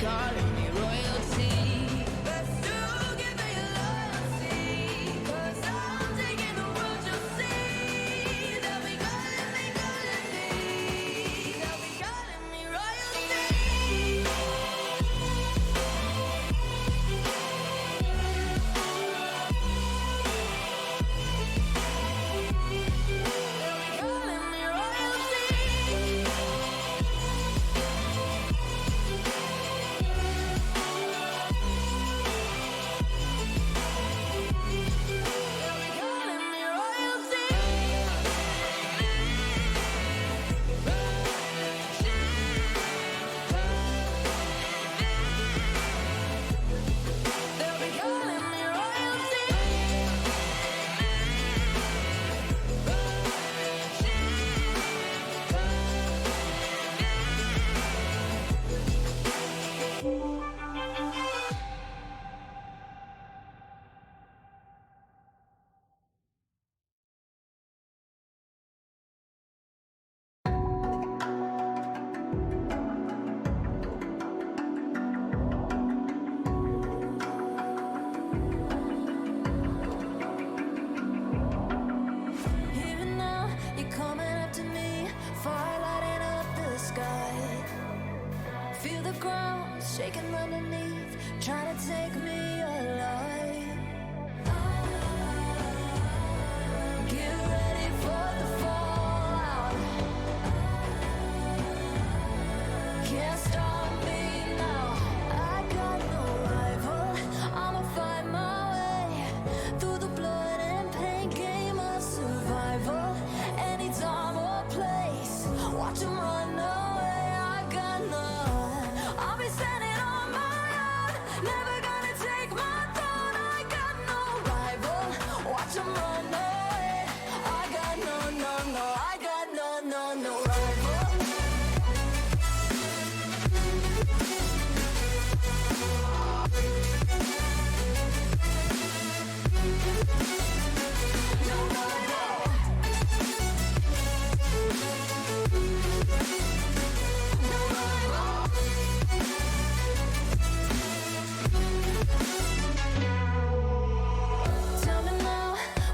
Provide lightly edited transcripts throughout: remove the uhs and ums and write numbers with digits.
calling me royalty. But still give me your loyalty, 'cause I'm taking the world, you'll see. They'll be calling me, they'll be calling me royalty. Shaking underneath, trying to take me alive. Get ready for the fallout. Can't stop me now. I got no rival. I'ma find my way through the blood and pain game of survival. Any time or place, watch 'em run away. I got none. I'll be standing on my own, never gonna take my throne. I got no rival, watch 'em run away. I got no, I got no rival. No rival. No rival. Tell me now,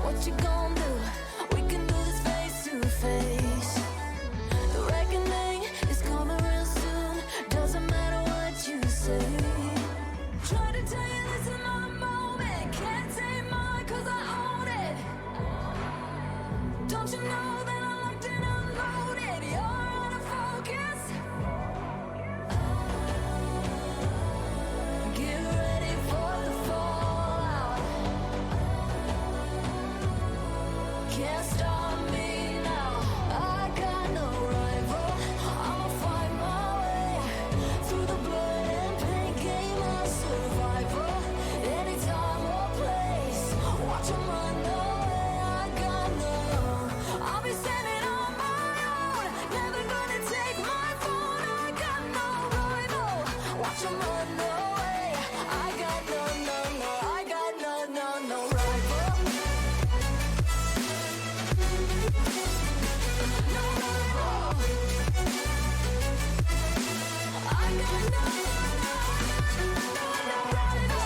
what you gon' do? We can do this face to face. The reckoning is coming real soon. Doesn't matter what you say. Try to tell you this is my moment. Can't take mine 'cause I own it. Don't you know that I'm locked and unloaded? You're out of focus. Get ready for the fallout. Can't stop me now. I got no rival. I'ma find my way through the blood and pain game of survival. Any time or place, watch 'em run away. I got no. I'll be standing on my own, never gonna take my phone. I got no rival. Watch 'em run away. I got no, I got no rival. No rival. I got no rival. No rival.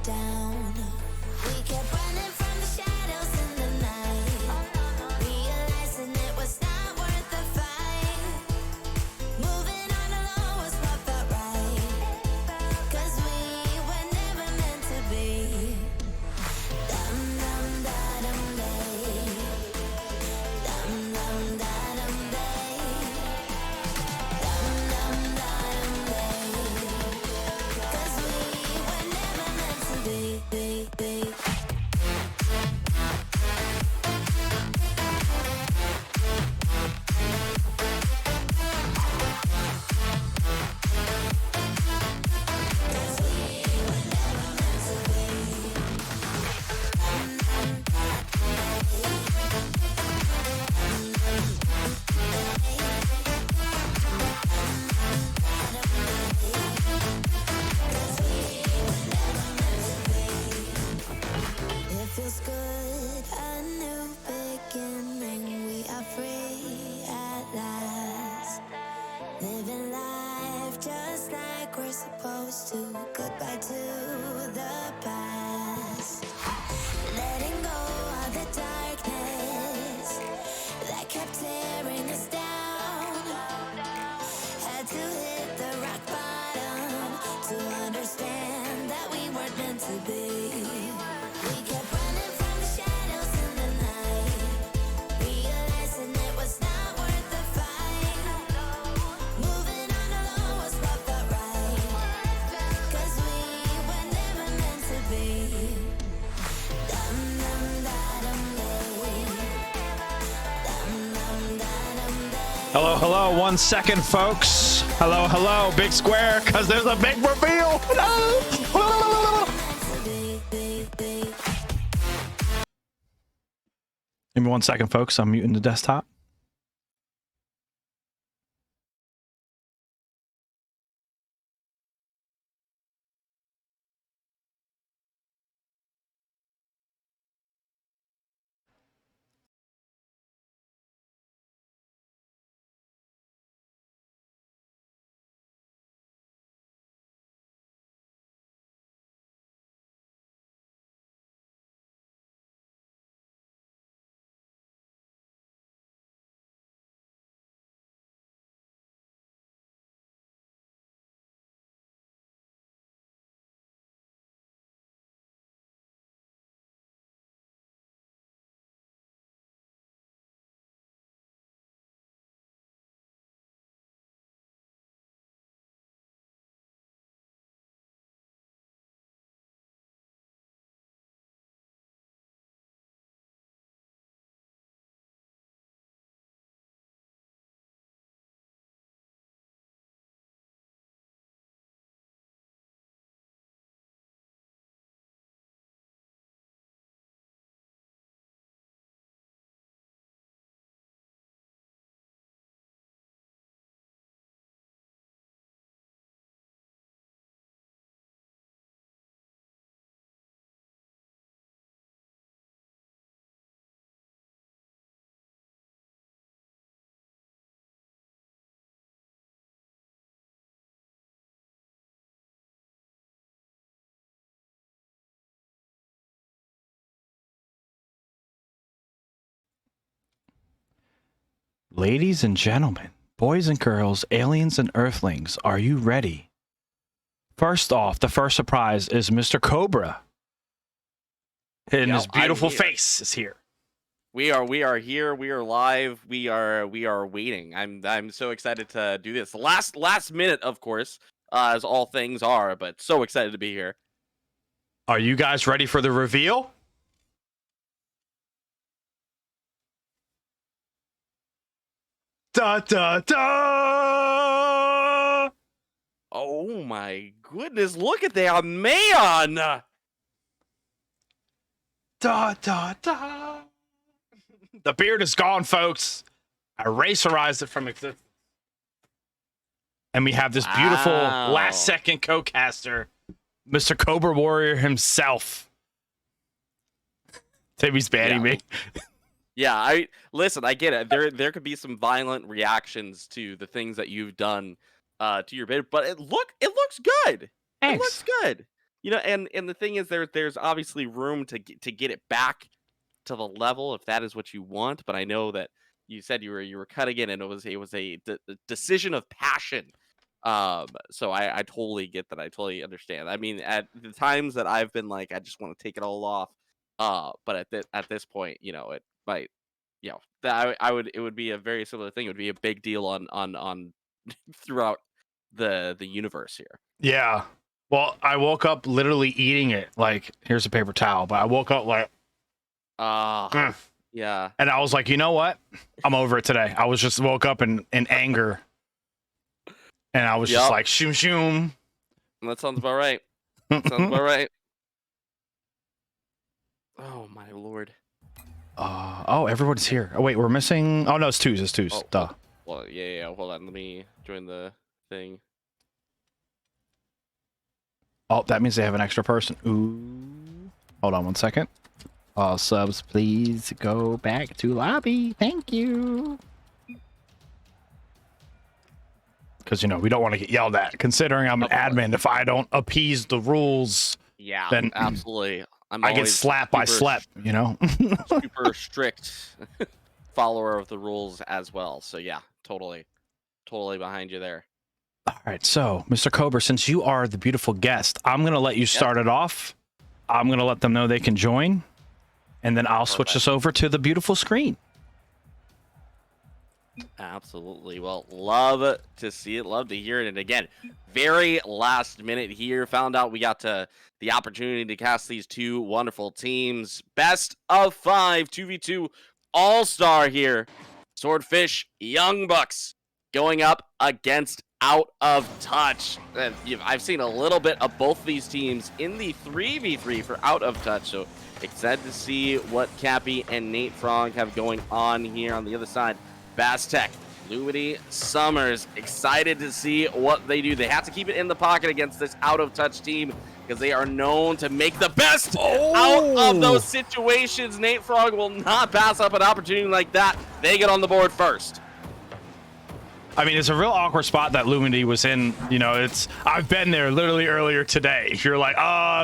down. We kept running from the shadows in the night, realizing it was not worth the fight. Moving on alone was what felt right, 'cause we were never meant to be. Dum dum da dum day, dum dum da dum day, dum dum da dum day, 'cause we were never meant to be. It feels good, a new beginning. We are free at last, living life just like we're supposed to. Goodbye to the past, letting go of the darkness that kept tearing us down. Had to hit the rock bottom to understand that we weren't meant to be. We kept running from the shadows in the night, realizing it was not worth the fight. Moving on alone was what felt right, 'cause we were never meant to be. Dum dum da dum day, dum dum da dum day. Hello, 1 second, folks. Hello, big square, because there's a big reveal. Give me 1 second, folks. I'm muting the desktop. Ladies and gentlemen, boys and girls, aliens and earthlings, are you ready? First off, the first surprise is Mr. Cobra. And his beautiful face is here. We are here. We are live. We are waiting. I'm so excited to do this. Last minute, of course, as all things are, but so excited to be here. Are you guys ready for the reveal? Da da da! Oh my goodness, look at that man! Da da da! The beard is gone, folks. I racerized it from existence. And we have this beautiful last second co-caster, Mr. Cobra Warrior himself. Timmy's banning me. Yeah, I get it. There could be some violent reactions to the things that you've done to your bid, but it looks good. Thanks. It looks good. and the thing is, there's obviously room to get it back to the level if that is what you want. But I know that you said you were cutting it, and it was a decision of passion. So I totally get that. I totally understand. I mean, at the times that I've been like, I just want to take it all off. But at this point, it might, that it would be a very similar thing. It would be a big deal on throughout the universe here. Yeah. Well, I woke up literally eating it. Like, here's a paper towel, but I woke up like, yeah. and I was like, you know what? I'm over it today. I was just woke up in anger. And I was just like, shoom, shoom. That sounds about right. Sounds about right. Oh, my Lord. Oh, everyone's here. Oh, wait, we're missing. Oh, no, it's 2's. It's 2's. Oh, Duh. Well, yeah. Hold on. Let me join the thing. Oh, that means they have an extra person. Ooh. Hold on 1 second. All subs, please go back to lobby. Thank you. Because, we don't want to get yelled at. Considering I'm an admin, if I don't appease the rules, then absolutely. I get slapped by slap, Super strict follower of the rules as well. So, yeah, totally behind you there. All right, so, Mr. Cobra, since you are the beautiful guest, I'm going to let you start it off. I'm going to let them know they can join. And then I'll switch us over to the beautiful screen. Absolutely. Well, love to see it, love to hear it. And again, very last minute here, found out we got the opportunity to cast these two wonderful teams. Best of 5 2v2 all-star here. Swordfish, Yungbucks going up against Out of Touch. And I've seen a little bit of both these teams in the 3v3 for Out of Touch, so excited to see what Cappy and Nate Frog have going on here on the other side. Bastek, Lumity, Summers, excited to see what they do. They have to keep it in the pocket against this Out of Touch team because they are known to make the best out of those situations. Nate Frog will not pass up an opportunity like that. They get on the board first. I mean, it's a real awkward spot that Lumity was in. I've been there literally earlier today. If you're like,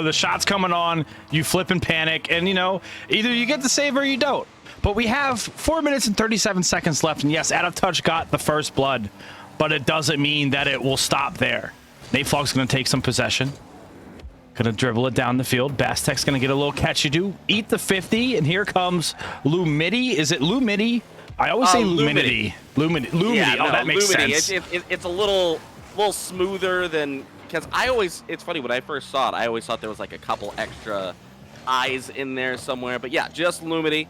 the shot's coming on, you flip and panic, and either you get the save or you don't. But we have 4 minutes and 37 seconds left, and yes, Out of Touch got the first blood, but it doesn't mean that it will stop there. Nate Frog's going to take some possession. Going to dribble it down the field. Bastek's going to get a little catchy-do. Eat the 50, and here comes Lumity. Is it Lumity? I always say Luminity. Lumity. Yeah, oh, that makes Lumity. sense. It's a little smoother than, because it's funny, when I first saw it, I always thought there was like a couple extra eyes in there somewhere. But yeah, just Lumity.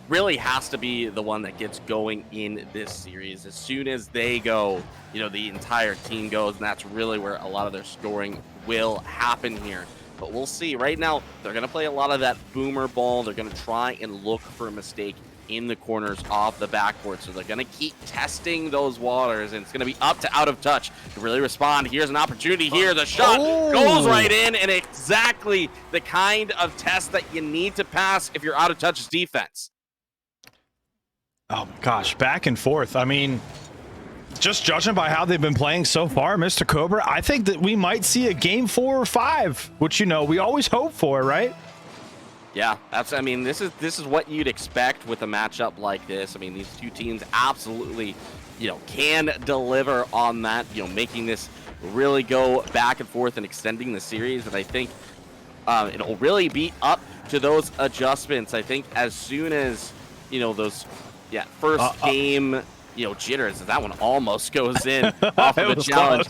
Really has to be the one that gets going in this series. As soon as they go, the entire team goes, and that's really where a lot of their scoring will happen here. But we'll see. Right now, they're going to play a lot of that boomer ball. They're going to try and look for a mistake in the corners off the backboard. So they're going to keep testing those waters, and it's going to be up to Out of Touch to really respond. Here's an opportunity here. The shot goes right in, and exactly the kind of test that you need to pass if you're Out of Touch's defense. Oh, gosh, back and forth. I mean, just judging by how they've been playing so far, Mr. Cobra, I think that we might see a game 4 or 5, which, we always hope for, right? Yeah, this is what you'd expect with a matchup like this. I mean, these two teams absolutely, can deliver on that, making this really go back and forth and extending the series. And I think it'll really be up to those adjustments. I think as soon as, those first game, jitters, that one almost goes in off of the challenge.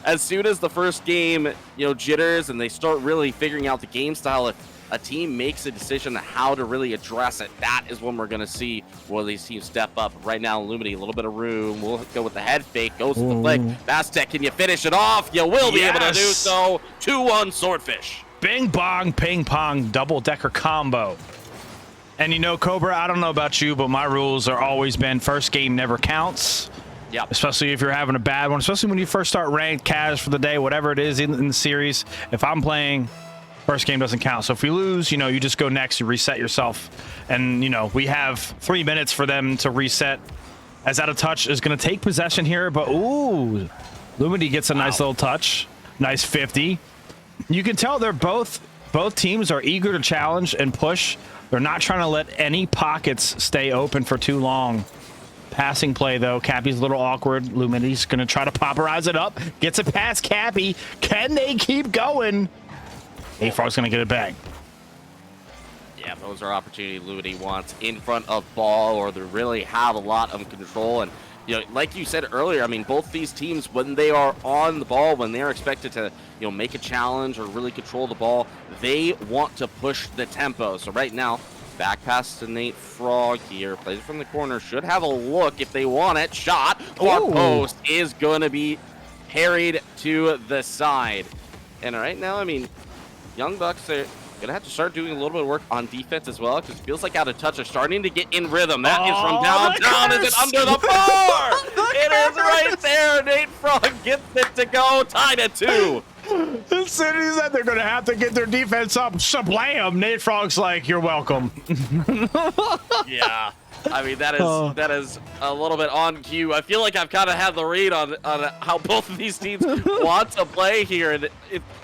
As soon as the first game, jitters, and they start really figuring out the game style, if a team makes a decision on how to really address it, that is when we're going to see where these teams step up. Right now, Lumity, a little bit of room. We'll go with the head fake, goes to the flick. Bastek, can you finish it off? You will be able to do so. 2-1 Swordfish. Bing bong, ping pong, double-decker combo. And Cobra, I don't know about you, but my rules are always been first game never counts. Yep. Especially if you're having a bad one, especially when you first start ranked, cash for the day, whatever it is in the series. If I'm playing, first game doesn't count. So if we lose, you just go next, you reset yourself. And, we have 3 minutes for them to reset. As Out of Touch is going to take possession here, but Lumity gets a nice little touch. Nice 50. You can tell they're both teams are eager to challenge and push. They're not trying to let any pockets stay open for too long. Passing play, though. Cappy's a little awkward. Luminity's going to try to popperize it up. Gets it past Cappy. Can they keep going? A-Frog's going to get it back. Yeah, those are opportunity Luminity wants in front of ball, or they really have a lot of control. And, you know, like you said earlier, I mean, both these teams, when they are on the ball, when they're expected to, you know, make a challenge or really control the ball, they want to push the tempo. So right now, back pass to Nate Frog here. Plays it from the corner. Should have a look if they want it. Shot. Far post is going to be parried to the side. And right now, I mean, Yungbucks are going to have to start doing a little bit of work on defense as well, because it feels like Out of Touch are starting to get in rhythm. That is from downtown. Is it under the bar? It is right there. Nate Frog gets it to go. Tied at 2. The city said they're going to have to get their defense up. Shablam! Nate Frog's like, you're welcome. Yeah. I mean, that is a little bit on cue. I feel like I've kind of had the read on how both of these teams want to play here. And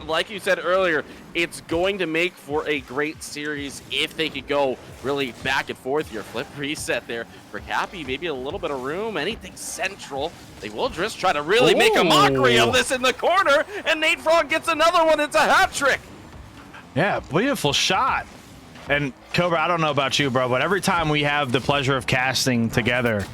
like you said earlier, it's going to make for a great series if they could go really back and forth here. Flip reset there for Cappy. Maybe a little bit of room. Anything central. They will just try to really make a mockery of this in the corner. And Nate Frog gets another one. It's a hat trick. Yeah, beautiful shot. And Cobra, I don't know about you, bro, but every time we have the pleasure of casting together,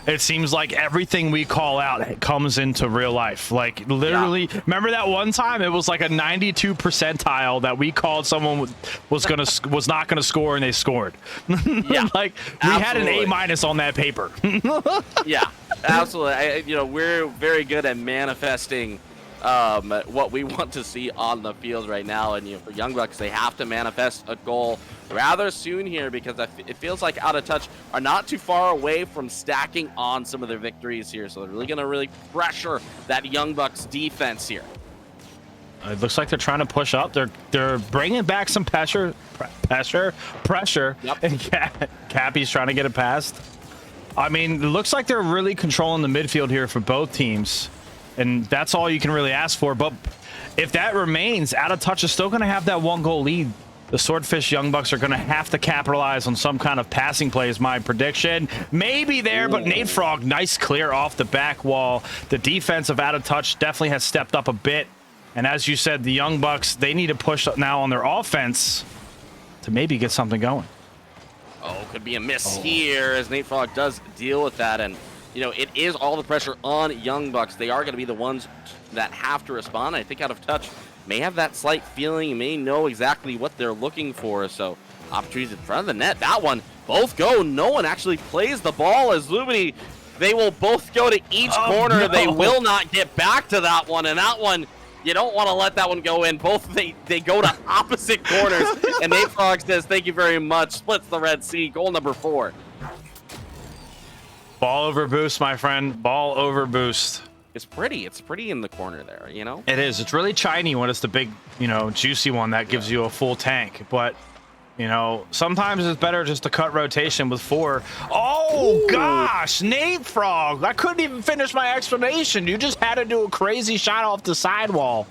it seems like everything we call out comes into real life. Like literally, remember that one time it was like a 92 percentile that we called someone was not gonna score and they scored. Yeah, like we had an A- on that paper. Yeah, absolutely. You know, we're very good at manifesting what we want to see on the field right now. And, you know, for Yungbucks, they have to manifest a goal rather soon here, because it feels like Out of Touch are not too far away from stacking on some of their victories here. So they're really going to pressure that Yungbucks defense here. It looks like they're trying to push up. They're bringing back some pressure. Yep. And Cappy's trying to get it past. I mean, it looks like they're really controlling the midfield here for both teams. And that's all you can really ask for. But if that remains, Out of Touch is still going to have that 1-goal lead. The Swordfish Yungbucks are going to have to capitalize on some kind of passing play is my prediction. Maybe there, but Nate Frog, nice clear off the back wall. The defense of Out of Touch definitely has stepped up a bit. And as you said, the Yungbucks, they need to push now on their offense to maybe get something going. Oh, could be a miss here as Nate Frog does deal with that. And, you know, it is all the pressure on Yungbucks. They are going to be the ones that have to respond. I think Out of Touch may have that slight feeling, may know exactly what they're looking for. So opportunities in front of the net. That one, both go. No one actually plays the ball as Lumini. They will both go to each corner. No. They will not get back to that one. And that one, you don't want to let that one go in. Both they go to opposite corners. And Nate Frog says, thank you very much. Splits the Red Sea. Goal number 4. Ball over boost, my friend. Ball over boost. It's pretty. It's pretty in the corner there, you know? It is. It's really shiny when it's the big, you know, juicy one that gives you a full tank. But, you know, sometimes it's better just to cut rotation with 4. Oh, gosh. Nate Frog. I couldn't even finish my explanation. You just had to do a crazy shot off the sidewall.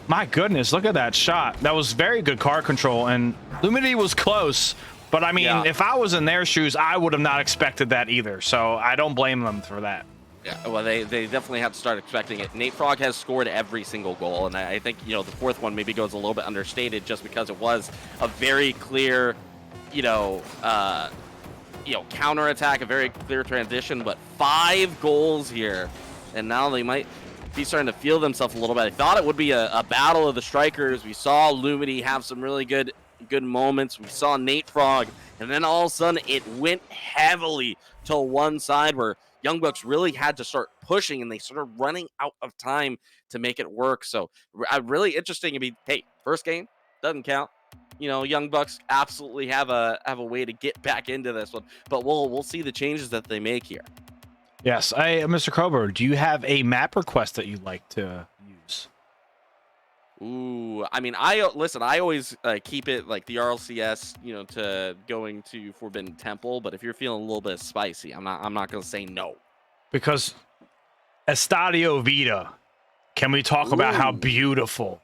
My goodness. Look at that shot. That was very good car control. And Lumity was close. But, I mean, if I was in their shoes, I would have not expected that either. So I don't blame them for that. Yeah, well, they definitely have to start expecting it. Nate Frog has scored every single goal, and I think, you know, the 4th one maybe goes a little bit understated just because it was a very clear, counterattack, a very clear transition, but 5 goals here, and now they might be starting to feel themselves a little bit. I thought it would be a battle of the strikers. We saw Lumity have some really good moments. We saw Nate Frog, and then all of a sudden it went heavily to one side where Yungbucks really had to start pushing, and they started running out of time to make it work. So really interesting. I mean, hey, first game doesn't count. You know, Yungbucks absolutely have a way to get back into this one, but we'll see the changes that they make here. Yes, Mr. Cobra, do you have a map request that you'd like to use? Ooh, I mean, I always keep it like the RLCS, you know, to going to Forbidden Temple. But if you're feeling a little bit spicy, I'm not gonna say no. Because Estadio Vita, can we talk about how beautiful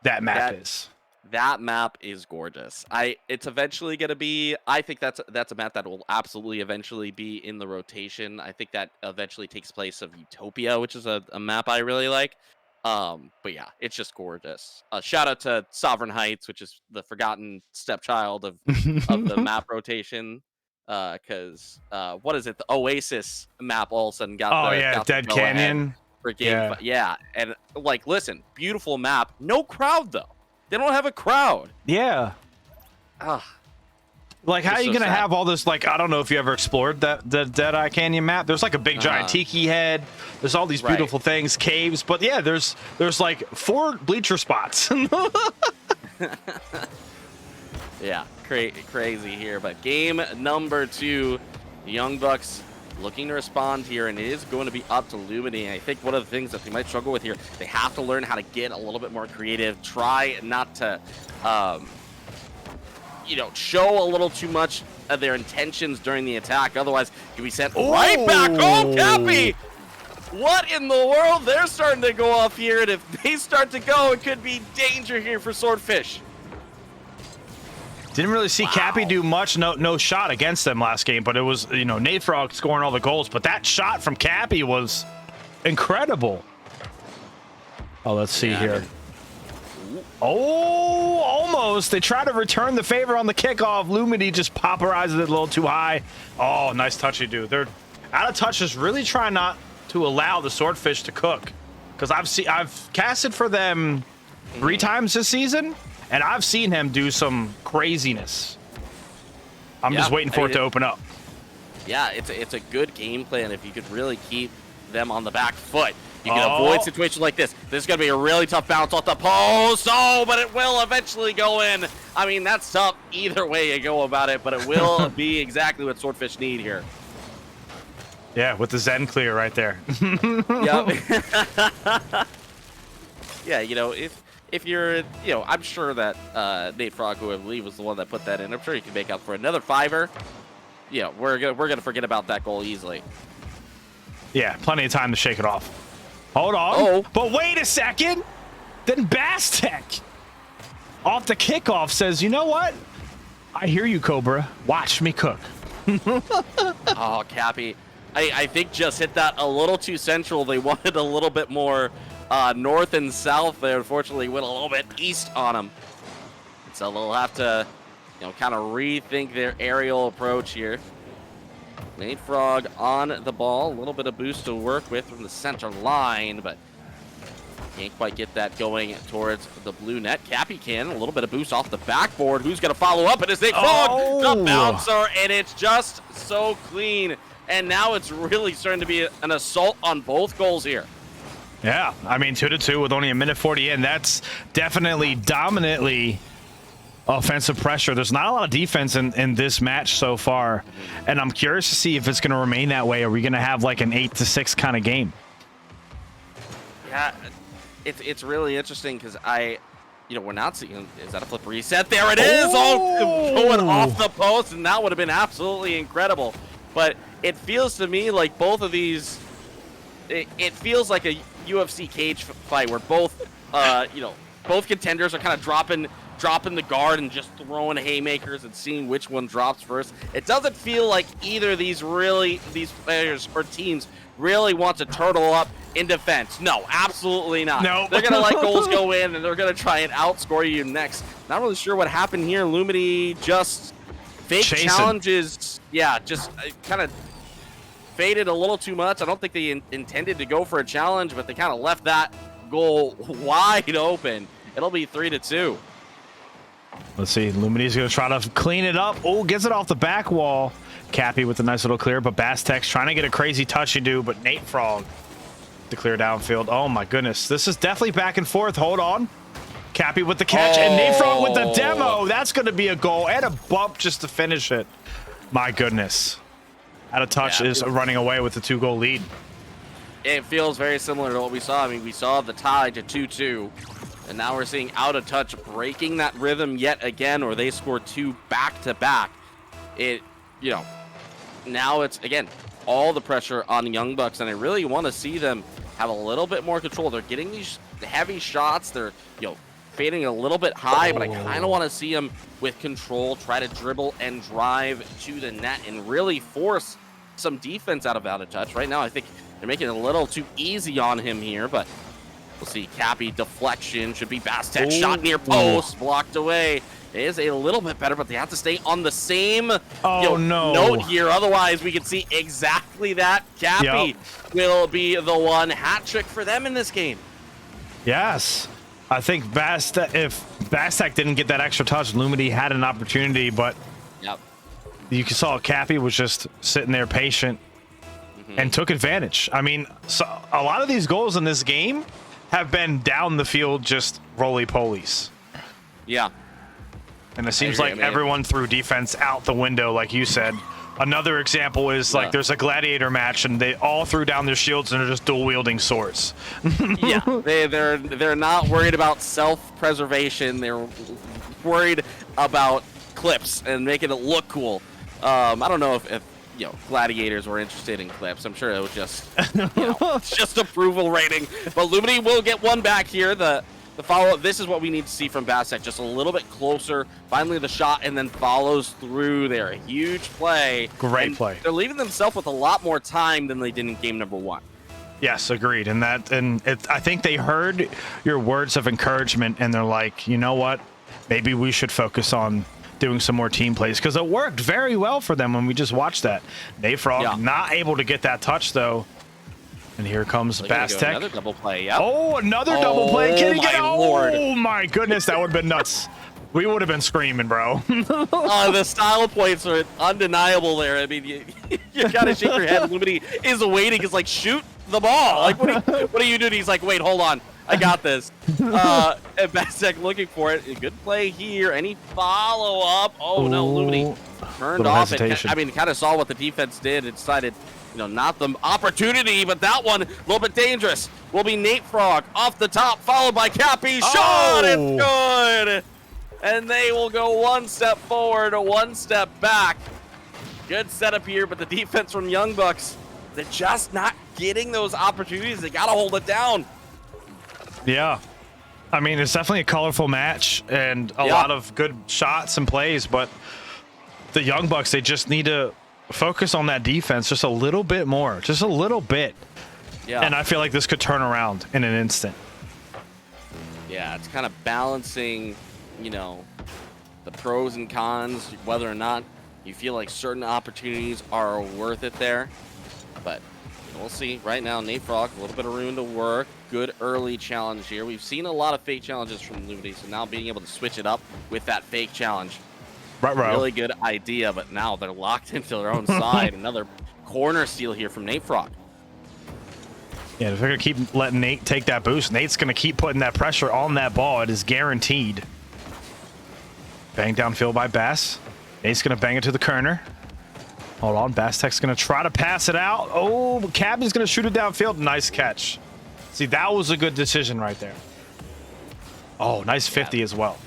that map is. That map is gorgeous. It's eventually going to be. I think that's a map that will absolutely eventually be in the rotation. I think that eventually takes place of Utopia, which is a map I really like. But yeah, it's just gorgeous. Shout out to Sovereign Heights, which is the forgotten stepchild of the map rotation. Because what is it? The Oasis map all of a sudden got got Dead Canyon. For game, yeah, and like, listen, beautiful map. No crowd though. They don't have a crowd. Yeah. Like, how are you gonna have all this? Like, I don't know if you ever explored the Deadeye Canyon map. There's like a big giant tiki head. There's all these beautiful things, caves. But yeah, there's like 4 bleacher spots. Yeah, crazy here. But game number 2, the Yungbucks looking to respond here, and it is going to be up to Lumini. I think one of the things that they might struggle with here, they have to learn how to get a little bit more creative, try not to, show a little too much of their intentions during the attack. Otherwise, you'll be sent right back home, Cappy! What in the world? They're starting to go off here, and if they start to go, it could be danger here for Swordfish. Didn't really see Cappy do much, no shot against them last game, but it was, Nate Frog scoring all the goals, but that shot from Cappy was incredible. Oh, let's see here. Oh, almost. They try to return the favor on the kickoff. Lumini just popperizes it a little too high. Oh, nice touchy, dude. They're out of touch, just really trying not to allow the Swordfish to cook. Because I've casted for them 3 times this season, and I've seen him do some craziness. I'm just waiting for it to open up. Yeah, it's a good game plan if you could really keep them on the back foot. You can avoid situations like this. This is going to be a really tough bounce off the post. Oh, but it will eventually go in. I mean, that's tough either way you go about it, but it will be exactly what Swordfish need here. Yeah, with the Zen clear right there. Yep. Yeah, if you're, I'm sure that Nate Frog, who I believe was the one that put that in, I'm sure you can make up for another 5er. Yeah, we're gonna forget about that goal easily. Yeah, plenty of time to shake it off. Hold on. But wait a second. Then Bastek off the kickoff says, you know what? I hear you, Cobra. Watch me cook. Oh, Cappy. I think just hit that a little too central. They wanted a little bit more north and south there. Unfortunately, went a little bit east on them. So they'll have to, kind of rethink their aerial approach here. Nate Frog on the ball. A little bit of boost to work with from the center line, but can't quite get that going towards the blue net. Cappy can. A little bit of boost off the backboard. Who's going to follow up? It is Nate Frog, the bouncer, and it's just so clean. And now it's really starting to be an assault on both goals here. Yeah, I mean, 2-2 with only a minute 40 in. That's definitely dominantly offensive pressure. There's not a lot of defense in this match so far, and I'm curious to see if it's going to remain that way. Are we going to have like an 8-6 kind of game? Yeah, it's really interesting because we're not seeing. Is that a flip reset? There it is. Going off the post, and that would have been absolutely incredible. But it feels to me like both of these. It feels like a UFC cage fight where both both contenders are kind of dropping the guard and just throwing haymakers and seeing which one drops first. It doesn't feel like either of these players or teams really want to turtle up in defense. No, absolutely not. No. They're going to let goals go in, and they're going to try and outscore you next. Not really sure what happened here. Lumini just fake challenges. Yeah, just kind of faded a little too much. I don't think they intended to go for a challenge, but they kind of left that goal wide open. It'll be 3-2. Let's see. Lumini's going to try to clean it up. Oh, gets it off the back wall. Cappy with a nice little clear, but Bastek's trying to get a crazy touch you do, but Nate Frog to clear downfield. Oh, my goodness. This is definitely back and forth. Hold on. Cappy with the catch, and Nate Frog with the demo. That's going to be a goal and a bump just to finish it. My goodness. Out of touch is running away with the 2-goal lead. It feels very similar to what we saw. I mean, we saw the tie to 2-2. And now we're seeing Out of Touch breaking that rhythm yet again, or they score 2 back-to-back. Now it's, again, all the pressure on the Yungbucks, and I really want to see them have a little bit more control. They're getting these heavy shots. They're, fading a little bit high, but I kind of want to see him with control, try to dribble and drive to the net and really force some defense out of touch. Right now, I think they're making it a little too easy on him here, but we'll see. Cappy deflection should be Bastek. Shot near post, blocked away. It is a little bit better, but they have to stay on the same note here. Otherwise, we can see exactly that. Cappy will be the one hat trick for them in this game. Yes. I think if Bastek didn't get that extra touch, Lumity had an opportunity, but you saw Cappy was just sitting there patient and took advantage. I mean, so a lot of these goals in this game have been down the field, just roly-polies. Yeah. And it seems like everyone threw defense out the window, like you said. Another example is like there's a gladiator match and they all threw down their shields and are just dual wielding swords. Yeah, they're not worried about self-preservation. They're worried about clips and making it look cool. I don't know if gladiators were interested in clips. I'm sure it was just just approval rating. But Lumity will get one back here. The follow-up, this is what we need to see from Bastek, just a little bit closer. Finally the shot, and then follows through there. A huge play. Great play. They're leaving themselves with a lot more time than they did in game number 1. Yes, agreed. I think they heard your words of encouragement, and they're like, you know what? Maybe we should focus on doing some more team plays, because it worked very well for them when we just watched that. Nayfrog not able to get that touch, though. And here comes Bastek. Another double play, yeah. Oh, another double play. Can he get it? Lord. Oh, my goodness. That would have been nuts. We would have been screaming, bro. The style points are undeniable there. I mean, you gotta shake your head. Lumity is waiting. It's like, shoot the ball. Like, what are you doing? He's like, wait, hold on. I got this. And Bastek looking for it. A good play here. Any follow-up? Oh, no. Lumity turned off. I mean, kind of saw what the defense did and decided, not the opportunity, but that one a little bit dangerous. Will be Nayfrog off the top, followed by Cappy. Shot! It's good! And they will go one step forward, one step back. Good setup here, but the defense from Yungbucks, they're just not getting those opportunities. They got to hold it down. Yeah. I mean, it's definitely a colorful match and a lot of good shots and plays, but the Yungbucks, they just need to focus on that defense just a little bit more, just a little bit. Yeah. And I feel like this could turn around in an instant. Yeah, it's kind of balancing, the pros and cons, whether or not you feel like certain opportunities are worth it there. But we'll see. Right now, Nayfrog, a little bit of room to work. Good early challenge here. We've seen a lot of fake challenges from Lumity, so now being able to switch it up with that fake challenge. Really good idea, but now they're locked into their own side. Another corner steal here from Nayfrog. Yeah, if they're going to keep letting Nate take that boost, Nate's going to keep putting that pressure on that ball. It is guaranteed. Bang downfield by Bass. Nate's going to bang it to the corner. Hold on, Bastek's going to try to pass it out. Oh, Cabby's going to shoot it downfield. Nice catch. See, that was a good decision right there. Oh, nice 50 as well.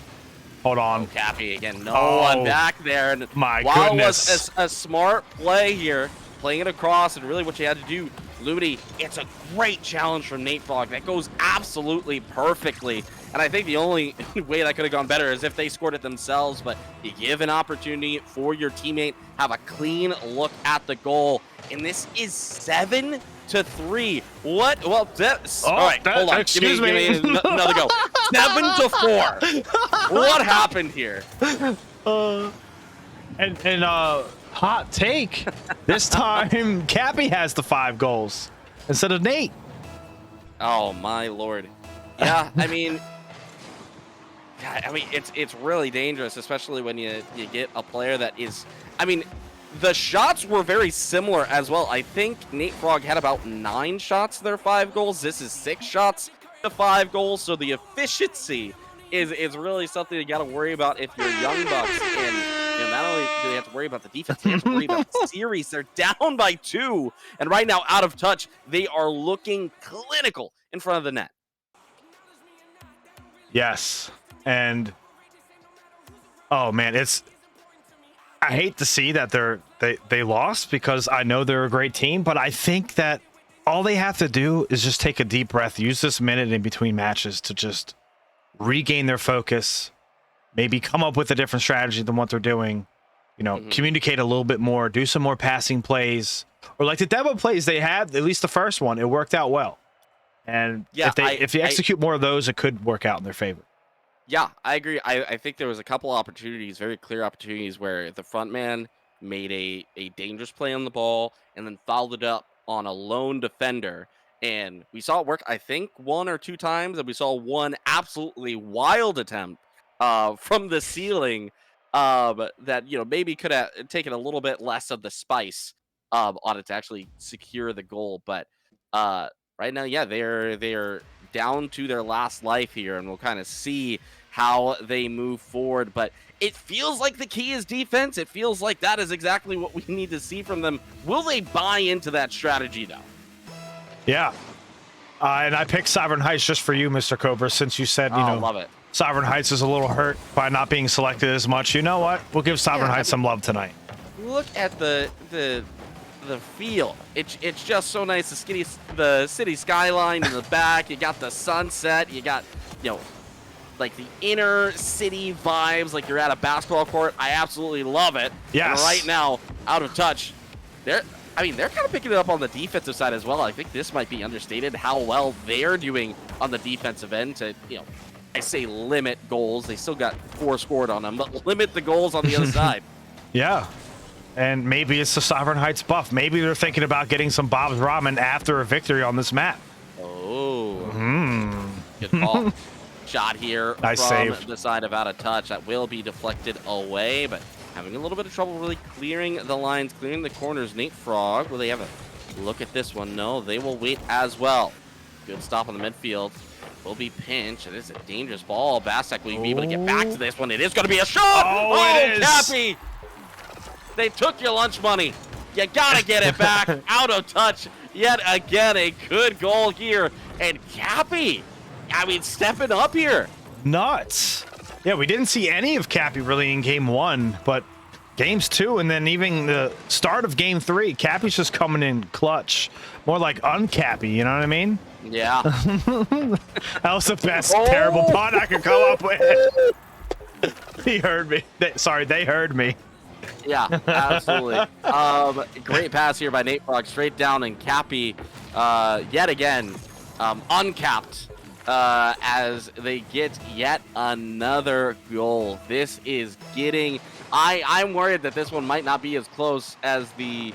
Hold on. Cappy again. No one back there. And my while goodness. It was a smart play here, playing it across, and really what you had to do, Lumity, it's a great challenge from Nayfrog. That goes absolutely perfectly. And I think the only way that could have gone better is if they scored it themselves, but you give an opportunity for your teammate, have a clean look at the goal. And this is 7-3. What? Well, all right, hold on. Excuse me. Give me another go. 7-4. What happened here? And hot take. This time, Cappy has the 5 goals instead of Nate. Oh my lord. Yeah, I mean, it's really dangerous, especially when you get a player that is. I mean, the shots were very similar as well. I think Nayfrog had about 9 shots to their 5 goals. This is 6 shots to 5 goals. So the efficiency is really something you got to worry about if you're Yungbucks. And not only do they have to worry about the defense, they have to worry about the series. They're down by 2, and right now out of touch. They are looking clinical in front of the net. Yes, and oh man, I hate to see that they lost, because I know they're a great team, but I think that all they have to do is just take a deep breath, use this minute in between matches to just regain their focus, maybe come up with a different strategy than what they're doing, you know, communicate a little bit more, do some more passing plays, or like the demo plays they had, at least the first one, it worked out well. And Yeah, if they execute more of those, it could work out in their favor. Yeah, I agree. I think there was a couple opportunities, very clear opportunities, where the front man made a dangerous play on the ball and then followed it up on a lone defender. And we saw it work, I think, 1 or 2 times, and we saw one absolutely wild attempt from the ceiling that, you know, maybe could have taken a little bit less of the spice on it to actually secure the goal. But right now, yeah, they're down to their last life here, and we'll kind of see how they move forward. But it feels like the key is defense. It feels like that is exactly what we need to see from them. Will they buy into that strategy, though? Yeah. And I picked Sovereign Heights just for you, Mr. Cobra, since you said, you know, love it. Sovereign Heights is a little hurt by not being selected as much. You know what? We'll give Sovereign Heights some love tonight. Look at the field. It's just so nice. The city skyline in the back. You got the sunset. You got, you know, like the inner city vibes, like you're at a basketball court. I absolutely love it. Yes. And right now, out of touch. They're kind of picking it up on the defensive side as well. I think this might be understated how well they're doing on the defensive end to, you know, I say limit goals. They still got 4 scored on them, but limit the goals on the other side. Yeah. And maybe it's the Sovereign Heights buff. Maybe they're thinking about getting some Bob's Ramen after a victory on this map. Oh. Good call. Shot here nice from save. The side of out of touch. That will be deflected away, but having a little bit of trouble really clearing the lines, clearing the corners. Nate Frog, will they have a look at this one? No, they will wait as well. Good stop on the midfield. Will be pinch. It is a dangerous ball. Bastek will be able to get back to this one. It is going to be a shot. Oh, it is. Cappy. They took your lunch money. You got to get it back. Out of touch yet again. A good goal here. And Cappy, I mean, stepping up here. Nuts. Yeah, we didn't see any of Cappy really in game 1, but games 2 and then even the start of game 3, Cappy's just coming in clutch. More like uncappy, you know what I mean? Yeah. That was the best terrible pun I could come up with. He heard me. They heard me. Yeah, absolutely. Great pass here by Nate Frog, straight down, and Cappy yet again uncapped as they get yet another goal. This is getting... I'm worried that this one might not be as close as the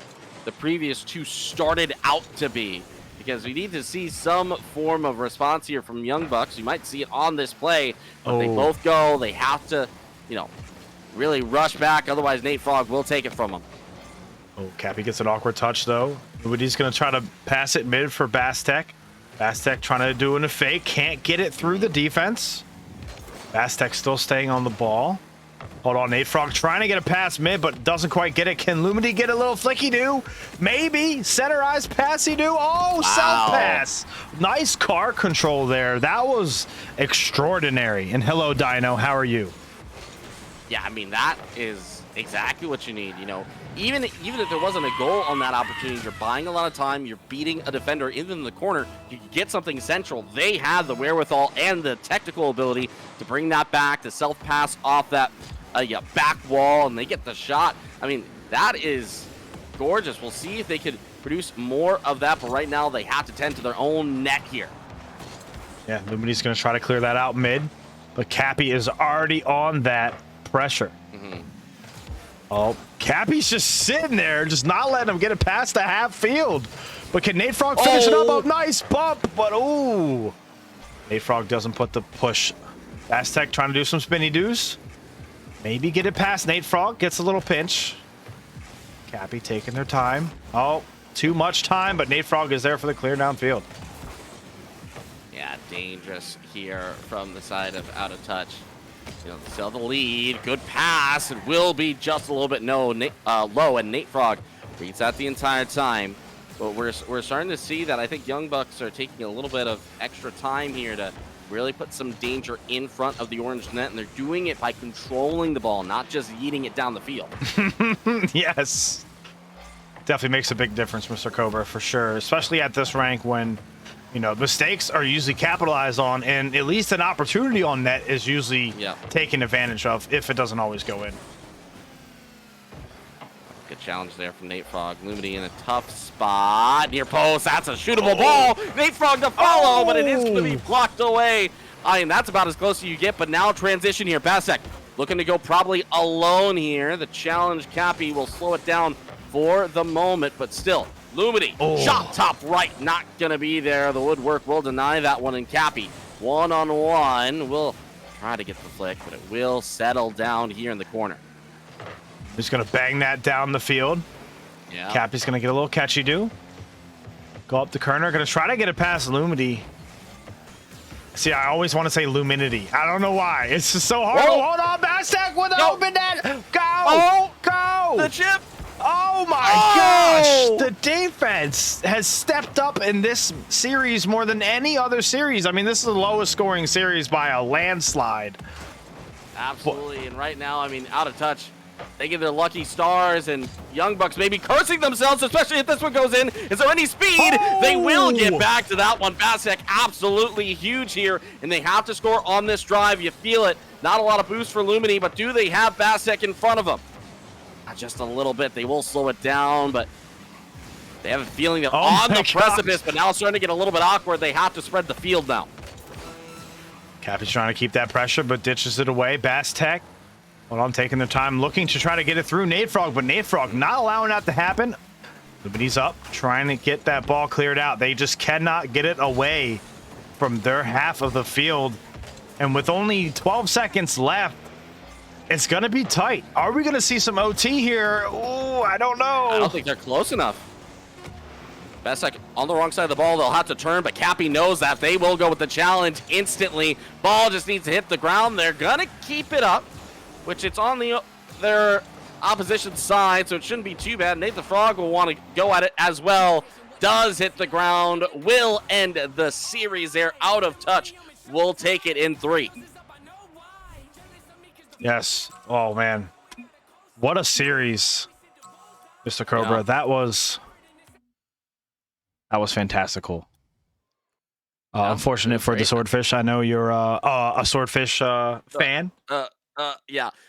previous 2 started out to be, because we need to see some form of response here from Yungbucks. You might see it on this play, but they both go. They have to, you know, really rush back, otherwise Nate Frog will take it from him. Oh, Cappy gets an awkward touch, though. Woody's going to try to pass it mid for Bastek. Bastek trying to do a fake. Can't get it through the defense. Bastek still staying on the ball. Hold on, Nate Frog trying to get a pass mid, but doesn't quite get it. Can Lumity get a little flicky-do? Maybe. Center-eyes passy-do. Oh, self-pass. Nice car control there. That was extraordinary. And hello, Dino. How are you? Yeah, I mean, that is exactly what you need. You know, even if there wasn't a goal on that opportunity, you're buying a lot of time. You're beating a defender in the corner. You can get something central. They have the wherewithal and the technical ability to bring that back, to self-pass off that back wall, and they get the shot. I mean, that is gorgeous. We'll see if they could produce more of that, but right now they have to tend to their own neck here. Yeah, Lumity's going to try to clear that out mid, but Cappy is already on that pressure. Oh, Cappy's just sitting there, just not letting him get it past the half field. But can Nate Frog finish it up? Oh, nice bump, but ooh. Nate Frog doesn't put the push. Bastek trying to do some spinny doos. Maybe get it past Nate Frog, gets a little pinch. Cappy taking their time. Oh, too much time, but Nate Frog is there for the clear downfield. Yeah, dangerous here from the side of out of touch. You know, still the lead. Good pass. It will be just a little bit low, and Nate Frog reads that the entire time. But we're starting to see that I think Yungbucks are taking a little bit of extra time here to really put some danger in front of the orange net, and they're doing it by controlling the ball, not just yeeting it down the field. Yes. Definitely makes a big difference, Mr. Cobra, for sure. Especially at this rank when You know, mistakes are usually capitalized on, and at least an opportunity on net is usually taken advantage of if it doesn't always go in. Good challenge there from Nate Frog. Lumity in a tough spot. Near post. That's a shootable ball. Nate Frog to follow, but it is going to be blocked away. I mean, that's about as close as you get, but now transition here. Basek looking to go probably alone here. The challenge Cappy will slow it down for the moment, but still. Lumity, shot top right, not gonna be there. The woodwork will deny that one, and Cappy, one-on-one, will try to get the flick, but it will settle down here in the corner. He's gonna bang that down the field. Yeah. Cappy's gonna get a little catchy-do. Go up to Kerner, gonna try to get it past Lumity. See, I always want to say Luminity. I don't know why. It's just so hard. Whoa. Hold on, Basek with an open net. Go! Oh, go! the chip! Oh my gosh! The defense has stepped up in this series more than any other series. I mean, this is the lowest scoring series by a landslide. Absolutely, and right now, I mean, out of touch. They give their lucky stars, and Yungbucks maybe cursing themselves, especially if this one goes in. Is there any speed? They will get back to that one. Basek absolutely huge here, and they have to score on this drive. You feel it. Not a lot of boost for Lumity, but do they have Basek in front of them? Just a little bit. They will slow it down, but they have a feeling that on the precipice, but now it's starting to get a little bit awkward. They have to spread the field now. Cappy's trying to keep that pressure, but ditches it away. Bastek, well, I'm taking their time looking to try to get it through Nate Frog, but Nate Frog not allowing that to happen. But he's up, trying to get that ball cleared out. They just cannot get it away from their half of the field. And with only 12 seconds left, it's going to be tight. Are we going to see some OT here? Oh, I don't know. I don't think they're close enough. Basek on the wrong side of the ball. They'll have to turn, but Cappy knows that. They will go with the challenge instantly. Ball just needs to hit the ground. They're going to keep it up, which it's on their opposition side, so it shouldn't be too bad. Nate the Frog will want to go at it as well. Does hit the ground. Will end the series there. Out of touch. Will take it in 3. Yes. Oh, man. What a series, Mr. Cobra. Yeah. That was fantastical. Unfortunate for the Swordfish. I know you're a Swordfish fan. Yeah.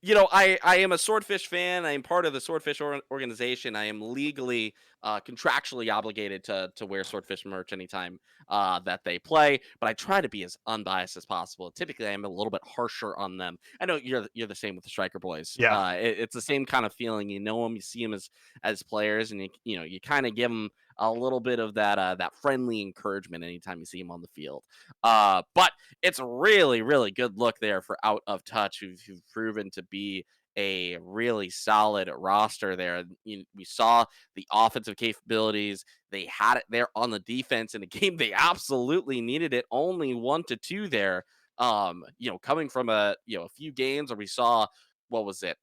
You know, I am a Swordfish fan. I am part of the Swordfish organization. I am legally, contractually obligated to wear Swordfish merch anytime that they play. But I try to be as unbiased as possible. Typically, I am a little bit harsher on them. I know you're the same with the Striker Boys. Yeah. It's the same kind of feeling. You know them, you see them as players, and you kind of give them a little bit of that friendly encouragement anytime you see them on the field. But it's a really, really good look there for Out of Touch, who've proven to be a really solid roster there. We saw the offensive capabilities. They had it there on the defense in a game they absolutely needed it. Only 1-2 there. Coming from a few games where we saw, what was it?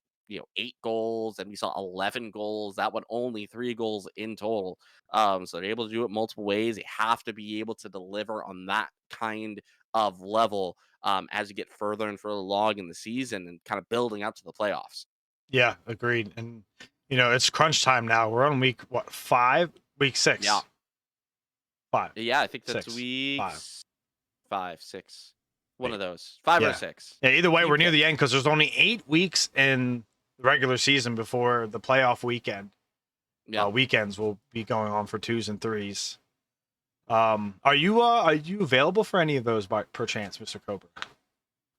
8 goals, and we saw 11 goals. That one only 3 goals in total. So they're able to do it multiple ways. They have to be able to deliver on that kind of level as you get further and further along in the season and kind of building up to the playoffs. Yeah, agreed. And it's crunch time now. We're on week 5, week 6. Yeah, 5. Yeah, I think that's 6. week 5, 6. One of those, 5 or 6. Yeah, either way, we're near the end because there's only 8 weeks in the regular season before the playoff weekend. Yeah, weekends will be going on for 2's and 3's. Are you available for any of those by perchance, Mr. Cobra?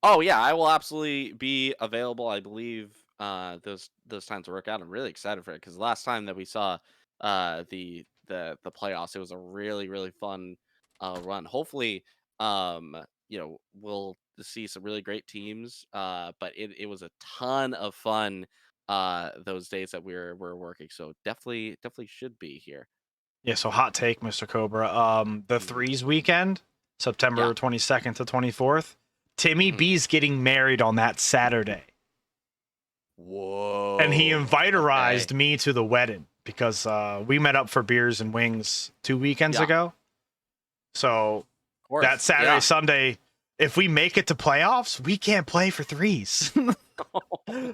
Oh yeah, I will absolutely be available. I believe those times work out. I'm really excited for it because last time that we saw the playoffs, it was a really, really fun run. Hopefully, we'll see some really great teams. But it was a ton of fun those days that we're working. So definitely should be here. Yeah, so hot take, Mr. Cobra. The 3's weekend, September 22nd to 24th. Timmy B's getting married on that Saturday. Whoa. And he inviterized me to the wedding because we met up for beers and wings 2 weekends ago. So that Saturday, Sunday, if we make it to playoffs, we can't play for 3's.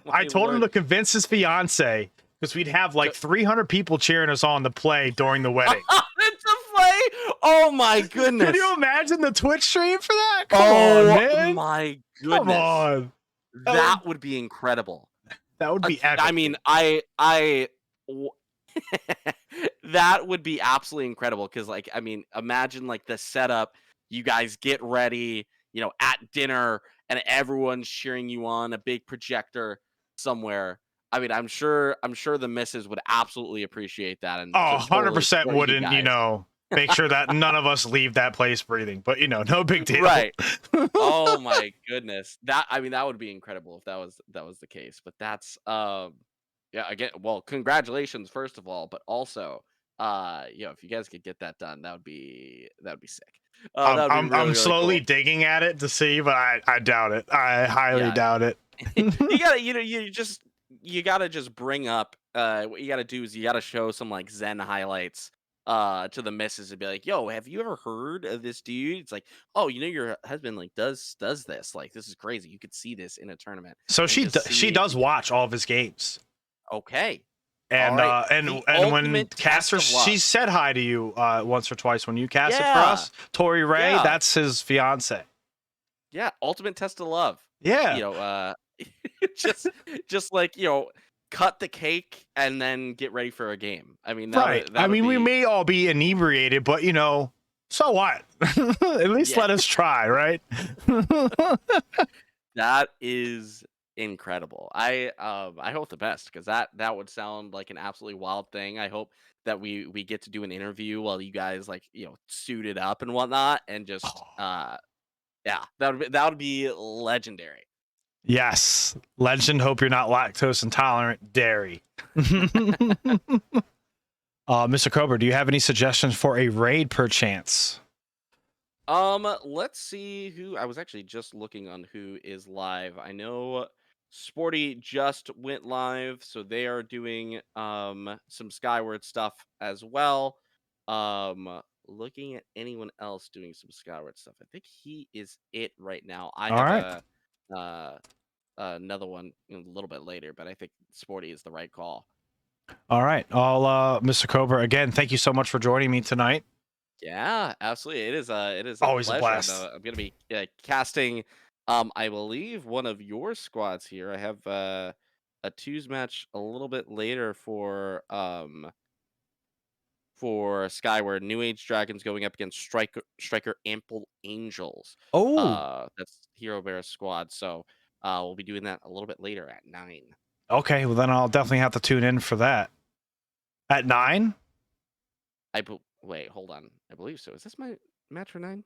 I told him to convince his fiance because we'd have like 300 people cheering us on to play during the wedding. To play? Oh my goodness. Can you imagine the Twitch stream for that? Come Oh on, man. my Come goodness. on. That would be incredible. That would be epic. I mean, that would be absolutely incredible because, like, I mean, imagine like the setup. You guys get ready, at dinner, and everyone's cheering you on. A big projector somewhere. I mean, I'm sure the missus would absolutely appreciate that. And 100% wouldn't, make sure that none of us leave that place breathing. But no big deal. Right. Oh my goodness. That would be incredible if that was the case. But that's yeah, again, well, congratulations first of all, but also if you guys could get that done, that would be sick. That would be I'm really, really slowly cool. digging at it to see, but I doubt it. I highly doubt it. You gotta just bring up what you gotta do is you gotta show some like Zen highlights to the missus and be like, yo, have you ever heard of this dude? It's like, oh, your husband like does this, like this is crazy, you could see this in a tournament. So And she just she see does watch all of his games. okay. And All right. and The and when ultimate test casters, of love. she said hi to you once or twice when you casted for Yeah. us. Tori Ray, Yeah. that's his fiance. Yeah, ultimate test of love. Yeah. Just like, cut the cake and then get ready for a game. I mean, Right. I mean, we may all be inebriated, but so what? At least let us try, right? That is incredible. I hope the best because that would sound like an absolutely wild thing. I hope that we get to do an interview while you guys like suited up and whatnot, and just yeah, that would be legendary. Yes. Legend, hope you're not lactose intolerant. Dairy. Mr. Cobra, do you have any suggestions for a raid per chance? Let's see who. I was actually just looking on who is live. I know Sporty just went live, so they are doing some Skyward stuff as well. Looking at anyone else doing some Skyward stuff, I think he is it right now. I All have right. another one a little bit later, but I think Sporty is the right call. All right. Mr. Cobra, again, thank you so much for joining me tonight. Yeah, absolutely. It is Always a pleasure. blast. I'm gonna be casting I believe one of your squads here. I have a 2's match a little bit later for Skyward. New Age Dragons going up against Striker Ample Angels. Oh. That's Hero Bear squad. So we'll be doing that a little bit later at 9. Okay, well then I'll definitely have to tune in for that. At 9? Wait, hold on. I believe so. Is this my match for 9?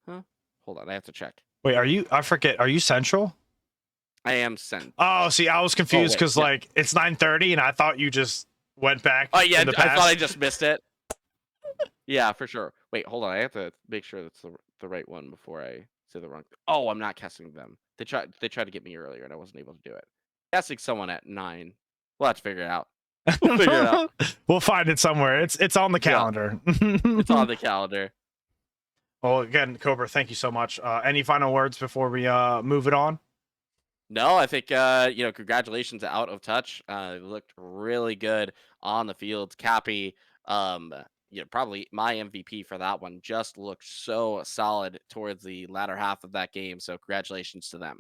Huh? Hold on, I have to check. Wait, I forget, are you Central? I am Central. Oh, see, I was confused because like it's 9:30 and I thought you just went back. Oh yeah, in the I past. thought I just missed it. Yeah, for sure. Wait, hold on. I have to make sure that's the right one before I say the wrong thing. Oh, I'm not casting them. They tried to get me earlier and I wasn't able to do it. Casting someone at 9. We'll have to figure it out. We'll figure it out. We'll find it somewhere. It's on the calendar. It's on the calendar. Well, again, Cobra, thank you so much. Any final words before we move it on? No, I think congratulations to Out of Touch. Looked really good on the field. Cappy, probably my MVP for that one. Just looked so solid towards the latter half of that game. So congratulations to them.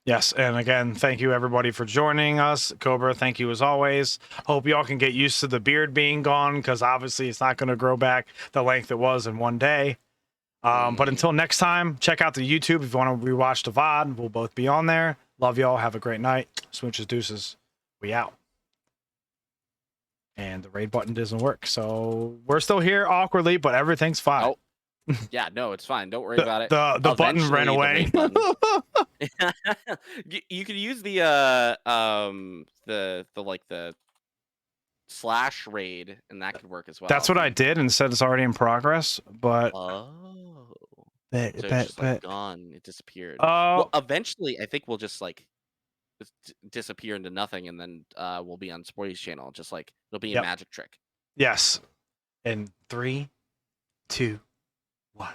Yes, and again, thank you everybody for joining us. Cobra, thank you as always. Hope y'all can get used to the beard being gone because obviously it's not going to grow back the length it was in one day. But until next time, check out the YouTube if you want to rewatch the VOD. We'll both be on there. Love y'all. Have a great night. Smooches deuces. We out. And the raid button doesn't work. So we're still here awkwardly, but everything's fine. Oh. Yeah, no, it's fine. Don't worry about it. The button ran away. You could use the slash raid, and that could work as well. That's what I did and said it's already in progress, but so it's just like gone. It disappeared. Oh, Well, eventually, I think we'll just like disappear into nothing, and then we'll be on Sporty's channel. Just like it'll be a magic trick. yes. In 3, 2, 1.